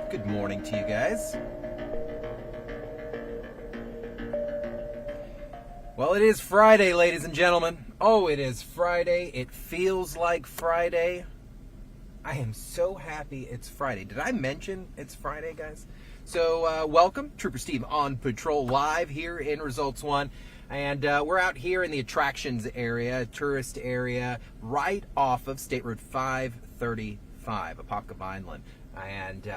Good morning to you guys. Well, it is Friday, ladies and gentlemen. Oh, it is Friday. It feels like Friday. I am so happy it's Friday. Did I mention it's Friday, guys? So, welcome. Trooper Steve on patrol live here in Results 1. And we're out here in the attractions area, tourist area, right off of State Road 535, Apopka Vineland. And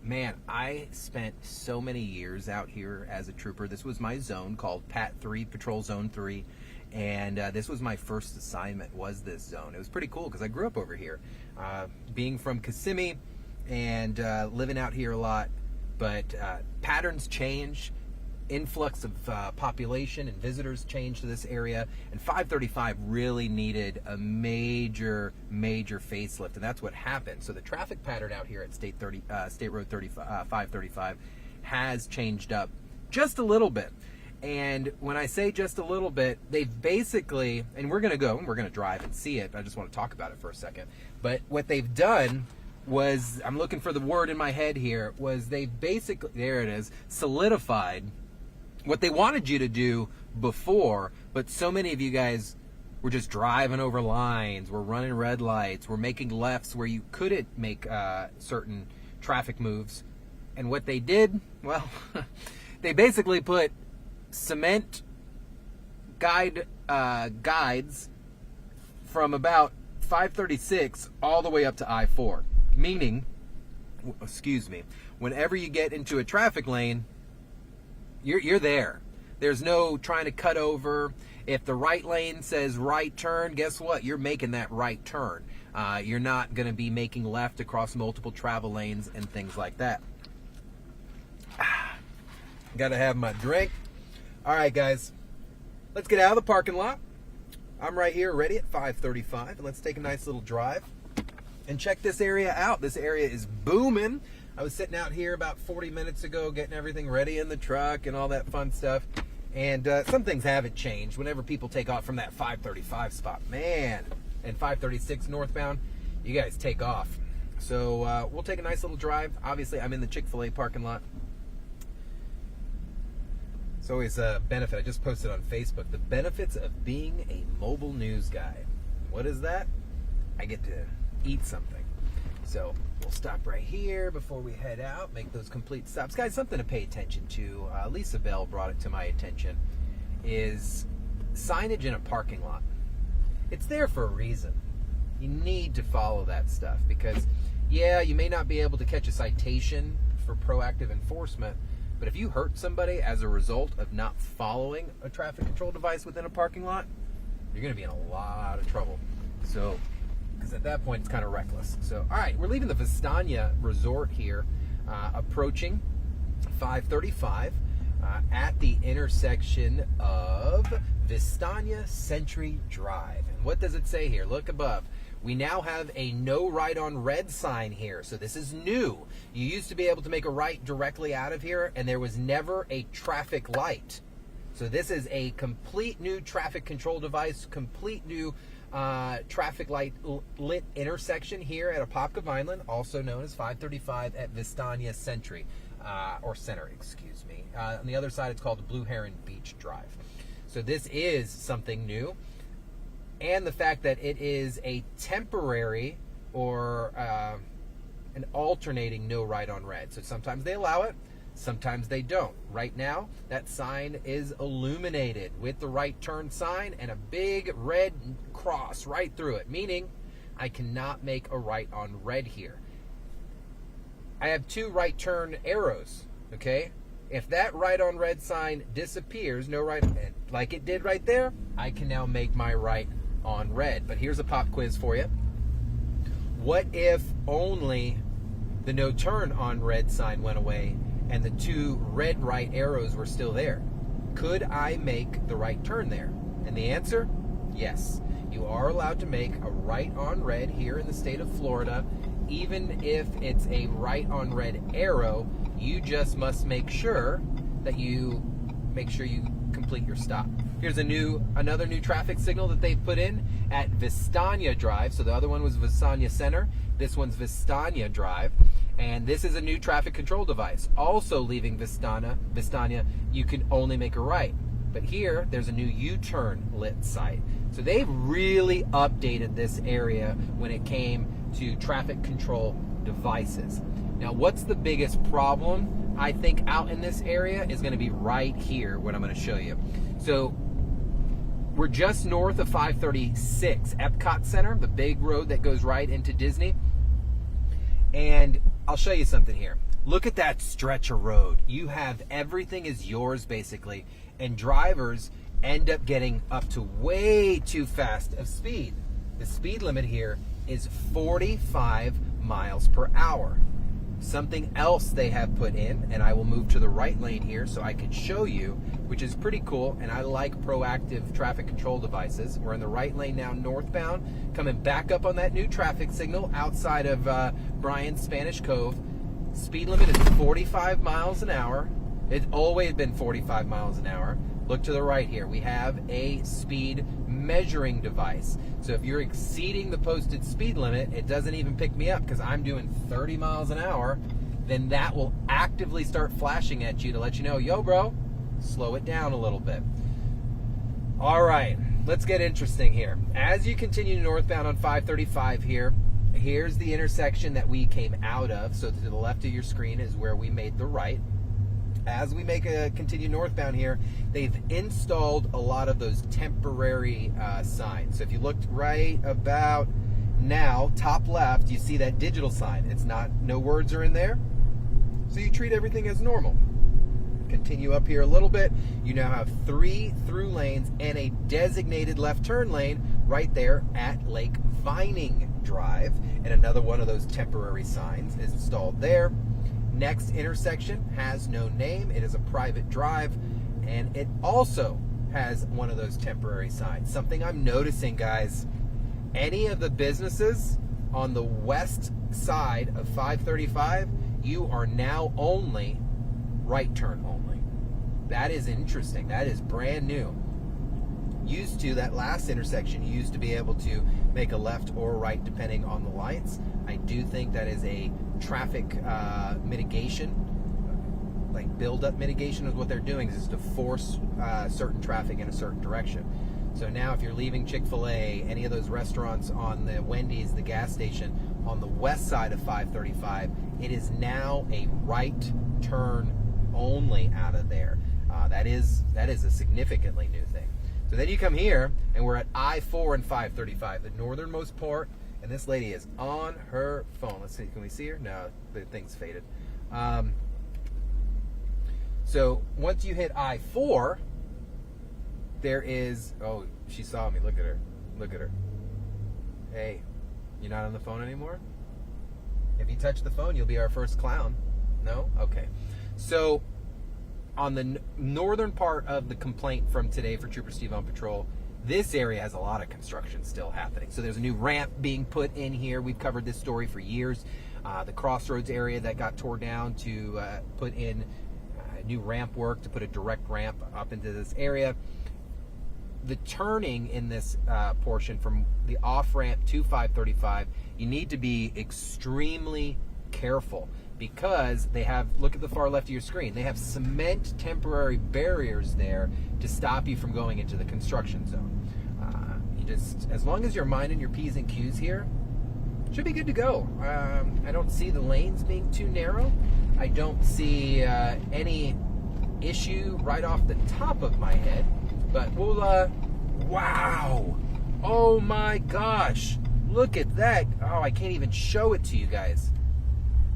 man, I spent so many years out here as a trooper. This was my zone called Pat 3, Patrol Zone 3. And this was my first assignment, was this zone. It was pretty cool because I grew up over here. Being from Kissimmee and living out here a lot. But patterns change. Influx of population and visitors changed to this area, and 535 really needed a major facelift, and that's what happened. So the traffic pattern out here at State Road 535 has changed up just a little bit. And when I say just a little bit, they've basically, and we're going to drive and see it, but I just want to talk about it for a second. But what they've done was, I'm looking for the word in my head here, was they basically, there it is, solidified what they wanted you to do before, but so many of you guys were just driving over lines, we're running red lights, we're making lefts where you couldn't make certain traffic moves. And what they did, well, they basically put cement guides from about 536 all the way up to I-4. Meaning, whenever you get into a traffic lane, you're there. There's no trying to cut over. If the right lane says right turn, guess what? You're making that right turn. You're not going to be making left across multiple travel lanes and things like that. Got to have my drink. All right, guys. Let's get out of the parking lot. I'm right here ready at 535. And let's take a nice little drive and check this area out. This area is booming. I was sitting out here about 40 minutes ago getting everything ready in the truck and all that fun stuff. And some things haven't changed. Whenever people take off from that 535 spot, man, and 536 northbound, you guys take off. So we'll take a nice little drive. Obviously, I'm in the Chick-fil-A parking lot. It's always a benefit. I just posted on Facebook the benefits of being a mobile news guy. What is that? I get to eat something. So we'll stop right here before we head out, make those complete stops. Guys, something to pay attention to, Lisa Bell brought it to my attention, is signage in a parking lot. It's there for a reason. You need to follow that stuff because, yeah, you may not be able to catch a citation for proactive enforcement, but if you hurt somebody as a result of not following a traffic control device within a parking lot, you're going to be in a lot of trouble. So, because at that point it's kind of reckless. So, all right, we're leaving the Vistania Resort here, approaching 535 at the intersection of Vistania Century Drive. And what does it say here? Look above. We now have a no right on red sign here. So this is new. You used to be able to make a right directly out of here, and there was never a traffic light. So this is a complete new traffic control device, complete new traffic light lit intersection here at Apopka Vineland, also known as 535 at Vistania Century, or Center, excuse me. On the other side, it's called the Blue Heron Beach Drive. So this is something new, and the fact that it is a temporary or an alternating no right on red. So sometimes they allow it, sometimes they don't. Right now, that sign is illuminated with the right turn sign and a big red cross right through it, meaning I cannot make a right on red here. I have two right turn arrows, okay? If that right on red sign disappears, no right, like it did right there, I can now make my right on red. But here's a pop quiz for you. What if only the no turn on red sign went away and the two red right arrows were still there? Could I make the right turn there? And the answer, yes. You are allowed to make a right on red here in the state of Florida, even if it's a right on red arrow. You just must make sure that you complete your stop. Here's another new traffic signal that they've put in at Vistania Drive. So the other one was Vistania Center. This one's Vistania Drive. And this is a new traffic control device. Also leaving Vistania, you can only make a right. But here, there's a new U-turn lit sight. So they've really updated this area when it came to traffic control devices. Now, what's the biggest problem, I think, out in this area is going to be right here, what I'm going to show you. So we're just north of 536 Epcot Center, the big road that goes right into Disney. And I'll show you something here. Look at that stretch of road. You have everything is yours, basically. And drivers end up getting up to way too fast of speed. The speed limit here is 45 miles per hour. Something else they have put in, and I will move to the right lane here so I can show you, which is pretty cool, and I like proactive traffic control devices. We're in the right lane now, northbound, coming back up on that new traffic signal outside of Bryan's Spanish Cove. Speed limit is 45 miles an hour. It's always been 45 miles an hour. Look to the right here. We have a speed measuring device. So if you're exceeding the posted speed limit, it doesn't even pick me up because I'm doing 30 miles an hour. Then that will actively start flashing at you to let you know, yo, bro, slow it down a little bit. All right, let's get interesting here. As you continue northbound on 535 here, here's the intersection that we came out of. So to the left of your screen is where we made the right. As we continue northbound here, they've installed a lot of those temporary signs. So if you looked right about now, top left, you see that digital sign. It's not, no words are in there. So you treat everything as normal. Continue up here a little bit. You now have 3 through lanes and a designated left turn lane right there at Lake Vining Drive. And another one of those temporary signs is installed there. Next intersection has no name. It is a private drive, and it also has one of those temporary signs. Something I'm noticing, guys, any of the businesses on the west side of 535, you are now only right turn only. That is interesting. That is brand new. Used to, that last intersection, you used to be able to make a left or right depending on the lights. I do think that is a traffic mitigation, like build-up mitigation is what they're doing, is to force certain traffic in a certain direction. So now if you're leaving Chick-fil-A, any of those restaurants on the Wendy's, the gas station, on the west side of 535, it is now a right turn only out of there. That is a significantly new thing. So then you come here, and we're at I-4 and 535, the northernmost part, and this lady is on her phone. Let's see, can we see her? No, the thing's faded. So once you hit I-4, there is, oh, she saw me. Look at her. Look at her. Hey, you're not on the phone anymore? If you touch the phone, you'll be our first clown. No? Okay. So on the northern part of the complaint from today for Trooper Steve on patrol, this area has a lot of construction still happening. So there's a new ramp being put in here. We've covered this story for years. The crossroads area that got tore down to put in new ramp work, to put a direct ramp up into this area. The turning in this portion from the off-ramp to 535, you need to be extremely careful because they have, look at the far left of your screen, they have cement temporary barriers there to stop you from going into the construction zone. You just, as long as you're minding your P's and Q's here, should be good to go. I don't see the lanes being too narrow. I don't see any issue right off the top of my head, but we'll, wow, oh my gosh, look at that. Oh, I can't even show it to you guys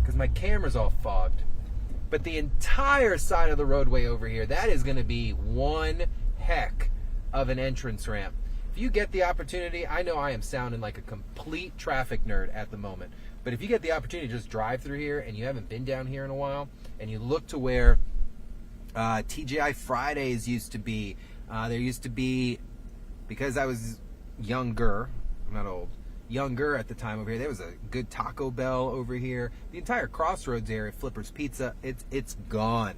because my camera's all fogged. But the entire side of the roadway over here, that is going to be one heck of an entrance ramp. If you get the opportunity, I know I am sounding like a complete traffic nerd at the moment, but if you get the opportunity to just drive through here and you haven't been down here in a while, and you look to where TGI Fridays used to be, there used to be, because I was younger, I'm not old, younger at the time over here, there was a good Taco Bell over here. The entire Crossroads area, Flipper's Pizza, it's gone.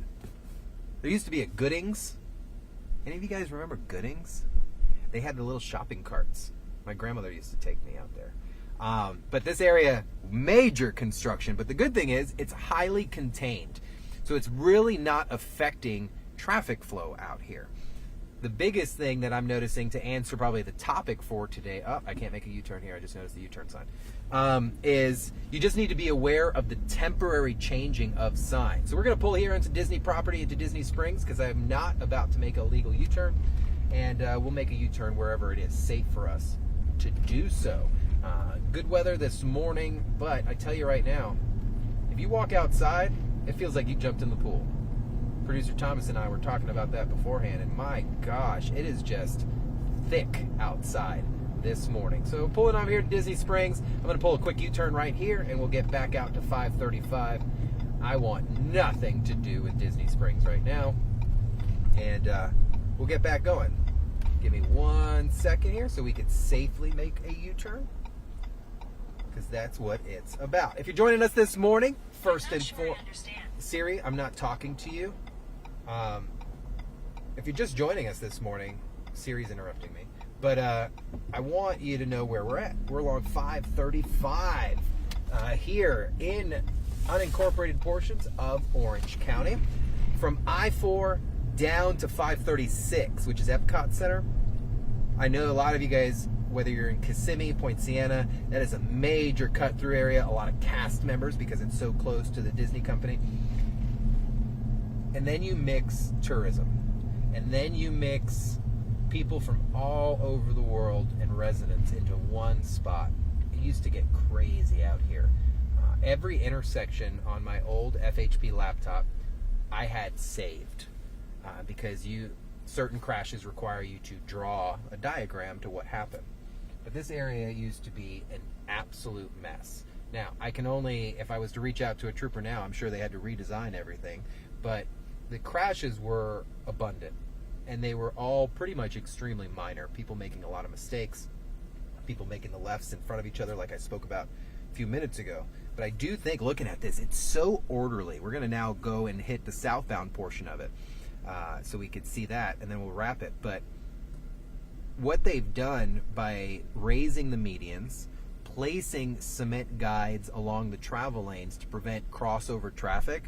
There used to be a Goodings. Any of you guys remember Goodings? They had the little shopping carts. My grandmother used to take me out there. But this area, major construction. But the good thing is it's highly contained. So it's really not affecting traffic flow out here. The biggest thing that I'm noticing, to answer probably the topic for today, I can't make a U-turn here, I just noticed the U-turn sign, is you just need to be aware of the temporary changing of signs. So we're going to pull here into Disney property, into Disney Springs, because I'm not about to make a legal U-turn, and we'll make a U-turn wherever it is safe for us to do so. Good weather this morning, but I tell you right now, if you walk outside, it feels like you jumped in the pool. Producer Thomas and I were talking about that beforehand, and my gosh, it is just thick outside this morning. So pulling on here to Disney Springs, I'm going to pull a quick U-turn right here, and we'll get back out to 535. I want nothing to do with Disney Springs right now, and we'll get back going. Give me 1 second here so we can safely make a U-turn, because that's what it's about. If you're joining us this morning, first and foremost, Siri, I'm not talking to you. If you're just joining us this morning, Siri's interrupting me. But I want you to know where we're at. We're along 535 here in unincorporated portions of Orange County. From I-4 down to 536, which is Epcot Center. I know a lot of you guys, whether you're in Kissimmee, Point Siena, that is a major cut-through area. A lot of cast members because it's so close to the Disney company. And then you mix tourism. And then you mix people from all over the world and residents into one spot. It used to get crazy out here. Every intersection on my old FHP laptop I had saved because certain crashes require you to draw a diagram to what happened. But this area used to be an absolute mess. Now, I can only, if I was to reach out to a trooper now, I'm sure they had to redesign everything, but the crashes were abundant, and they were all pretty much extremely minor. People making a lot of mistakes, people making the lefts in front of each other like I spoke about a few minutes ago. But I do think, looking at this, it's so orderly. We're going to now go and hit the southbound portion of it so we could see that, and then we'll wrap it. But what they've done by raising the medians, placing cement guides along the travel lanes to prevent crossover traffic,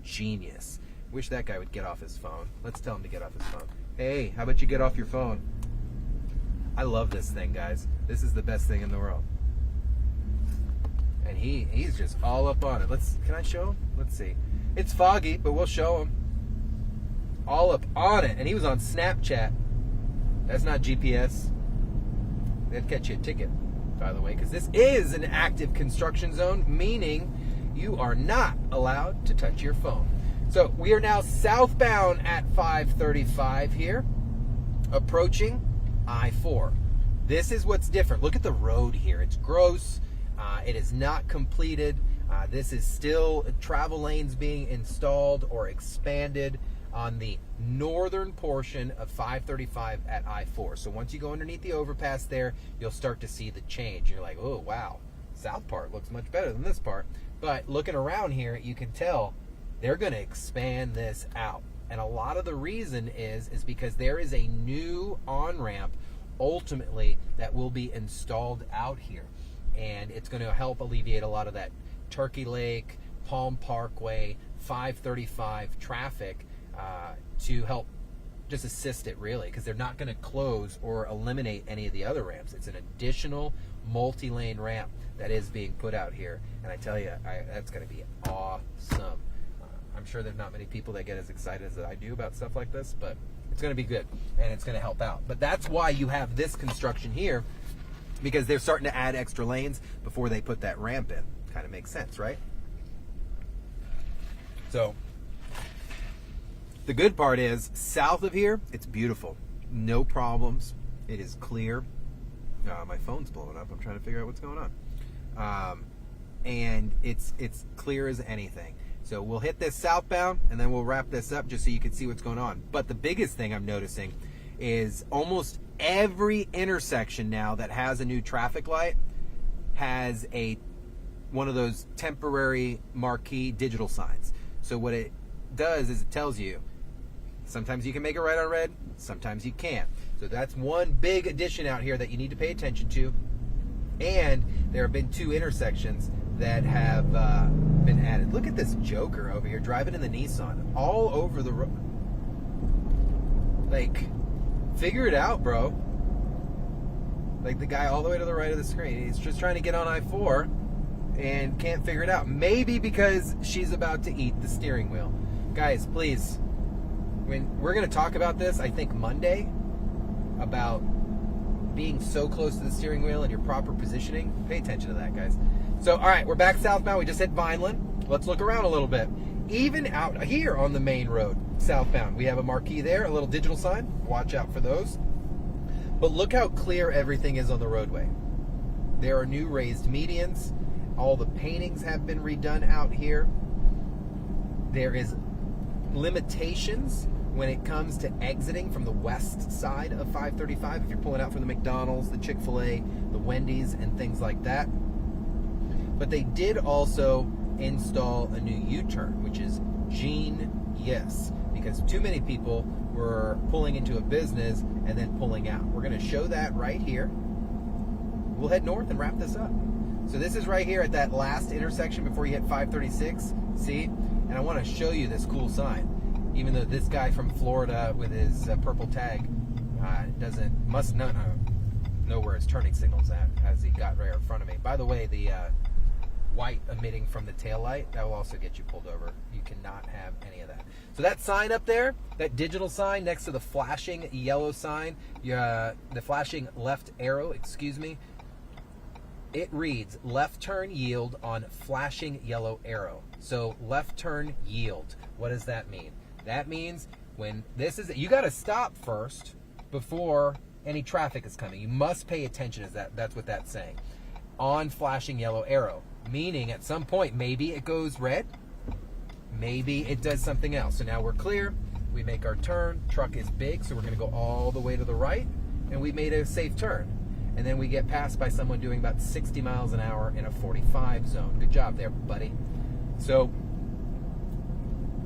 genius. Wish that guy would get off his phone. Let's tell him to get off his phone. Hey, how about you get off your phone? I love this thing, guys. This is the best thing in the world. And he's just all up on it. Can I show him? Let's see. It's foggy, but we'll show him. All up on it. And he was on Snapchat. That's not GPS. That'd catch you a ticket, by the way, because this is an active construction zone, meaning you are not allowed to touch your phone. So we are now southbound at 535 here, approaching I-4. This is what's different. Look at the road here. It's gross. It is not completed. This is still travel lanes being installed or expanded on the northern portion of 535 at I-4. So once you go underneath the overpass there, you'll start to see the change. You're like, oh, wow, south part looks much better than this part. But looking around here, you can tell they're going to expand this out. And a lot of the reason is because there is a new on-ramp ultimately that will be installed out here. And it's going to help alleviate a lot of that Turkey Lake, Palm Parkway, 535 traffic to help just assist it, really, because they're not going to close or eliminate any of the other ramps. It's an additional multi-lane ramp that is being put out here. And I tell you, that's going to be awesome. I'm sure there's not many people that get as excited as I do about stuff like this, but it's going to be good, and it's going to help out. But that's why you have this construction here, because they're starting to add extra lanes before they put that ramp in. Kind of makes sense, right? So the good part is, south of here, it's beautiful. No problems. It is clear. My phone's blowing up. I'm trying to figure out what's going on. And it's clear as anything. So we'll hit this southbound, and then we'll wrap this up just so you can see what's going on. But the biggest thing I'm noticing is almost every intersection now that has a new traffic light has one of those temporary marquee digital signs. So what it does is it tells you sometimes you can make it right on red, sometimes you can't. So that's one big addition out here that you need to pay attention to. And there have been 2 intersections that have been added. Look at this joker over here driving in the Nissan all over the road. Like, figure it out, bro. Like the guy all the way to the right of the screen. He's just trying to get on I-4 and can't figure it out. Maybe because she's about to eat the steering wheel. Guys, please, when we're going to talk about this, I think Monday, about being so close to the steering wheel and your proper positioning. Pay attention to that, guys. So, all right, we're back southbound. We just hit Vineland. Let's look around a little bit. Even out here on the main road, southbound, we have a marquee there, a little digital sign. Watch out for those. But look how clear everything is on the roadway. There are new raised medians. All the paintings have been redone out here. There is limitations when it comes to exiting from the west side of 535. If you're pulling out from the McDonald's, the Chick-fil-A, the Wendy's, and things like that. But they did also install a new U-turn, which is genius, because too many people were pulling into a business and then pulling out. We're going to show that right here. We'll head north and wrap this up. So this is right here at that last intersection before you hit 536. See? And I want to show you this cool sign. Even though this guy from Florida with his purple tag must not know where his turning signal's at, as he got right in front of me. By the way, the white emitting from the taillight, that will also get you pulled over. You cannot have any of that. So that sign up there, that digital sign next to the flashing yellow sign, the flashing left arrow, excuse me, it reads left turn yield on flashing yellow arrow. So left turn yield. What does that mean? That means when this is, you got to stop first before any traffic is coming. You must pay attention. That's what that's saying. On flashing yellow arrow, meaning at some point maybe it goes red, maybe it does something else. So now we're clear. We make our turn. Truck is big, so we're going to go all the way to the right, and we made a safe turn. And then we get passed by someone doing about 60 miles an hour in a 45 zone. Good job there, buddy. So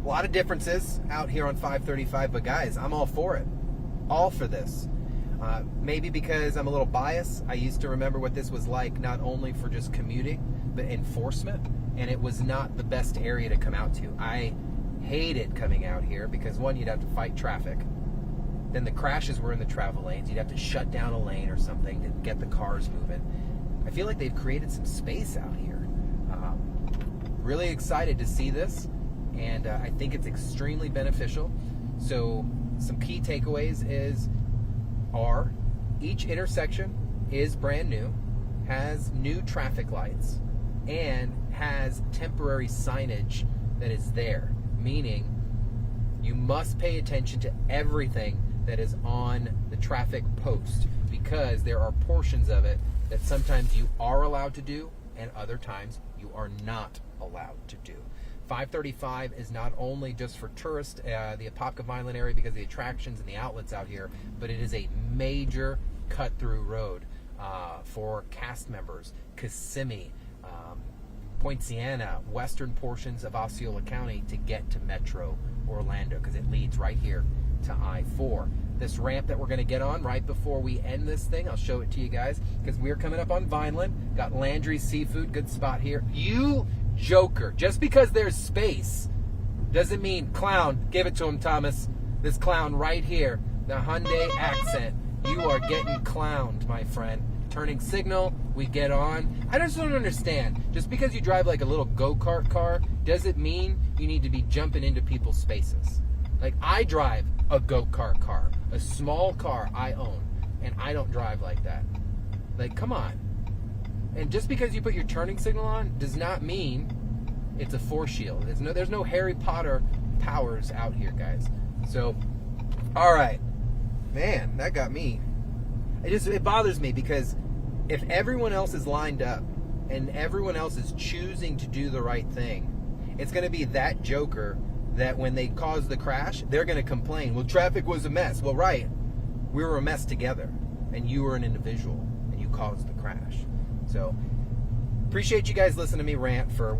a lot of differences out here on 535, but guys, I'm all for it. All for this. Maybe because I'm a little biased. I used to remember what this was like, not only for just commuting, but enforcement. And it was not the best area to come out to. I hated coming out here because, one, you'd have to fight traffic. Then the crashes were in the travel lanes. You'd have to shut down a lane or something to get the cars moving. I feel like they've created some space out here. Really excited to see this, and I think it's extremely beneficial. So some key takeaways are each intersection is brand new, has new traffic lights, and has temporary signage that is there, meaning you must pay attention to everything that is on the traffic post, because there are portions of it that sometimes you are allowed to do and other times you are not allowed to do. 535 is not only just for tourists, the Apopka Vineland area, because of the attractions and the outlets out here, but it is a major cut-through road for cast members, Kissimmee, Poinciana, western portions of Osceola County to get to Metro Orlando, because it leads right here to I-4. This ramp that we're going to get on right before we end this thing, I'll show it to you guys, because we're coming up on Vineland. Got Landry's Seafood, good spot here. You joker, just because there's space doesn't mean clown. Give it to him, Thomas. This clown right here, the Hyundai Accent. You are getting clowned, my friend. Turning signal, we get on. I just don't understand. Just because you drive like a little go-kart car, does it mean you need to be jumping into people's spaces? Like, I drive a go-kart car, a small car I own, and I don't drive like that. Like, come on. And just because you put your turning signal on does not mean it's a force shield. There's no Harry Potter powers out here, guys. So, all right. Man, that got me. It bothers me, because if everyone else is lined up and everyone else is choosing to do the right thing, it's going to be that joker that when they cause the crash, they're going to complain, well, traffic was a mess. Well, right. We were a mess together, and you were an individual, and you caused the crash. So, appreciate you guys listening to me rant for,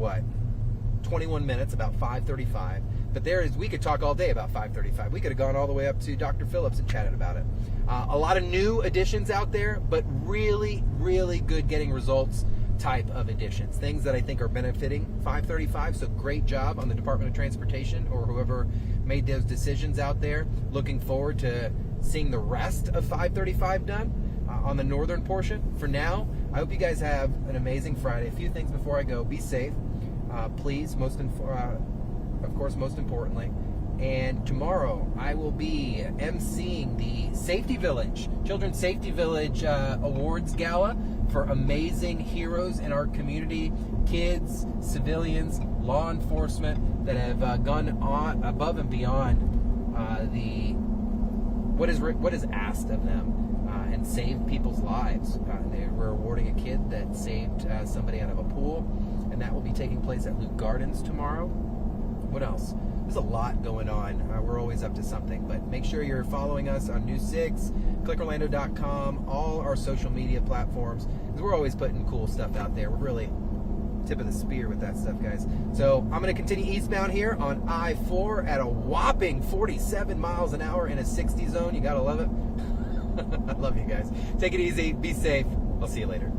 21 minutes about 535. But we could talk all day about 535. We could have gone all the way up to Dr. Phillips and chatted about it. A lot of new additions out there, but really, really good getting results type of additions. Things that I think are benefiting 535. So great job on the Department of Transportation or whoever made those decisions out there. Looking forward to seeing the rest of 535 done on the northern portion. For now, I hope you guys have an amazing Friday. A few things before I go. Be safe. Please, most importantly. And tomorrow, I will be emceeing the Safety Village, Children's Safety Village Awards Gala for amazing heroes in our community, kids, civilians, law enforcement that have gone on above and beyond what is asked of them and saved people's lives. We're awarding a kid that saved somebody out of a pool, and that will be taking place at Luke Gardens tomorrow. What else? There's a lot going on. We're always up to something, but make sure you're following us on News 6, clickorlando.com, all our social media platforms, because we're always putting cool stuff out there. We're really tip of the spear with that stuff, guys. So I'm going to continue eastbound here on I-4 at a whopping 47 miles an hour in a 60 zone. You got to love it. I love you guys. Take it easy. Be safe. I'll see you later.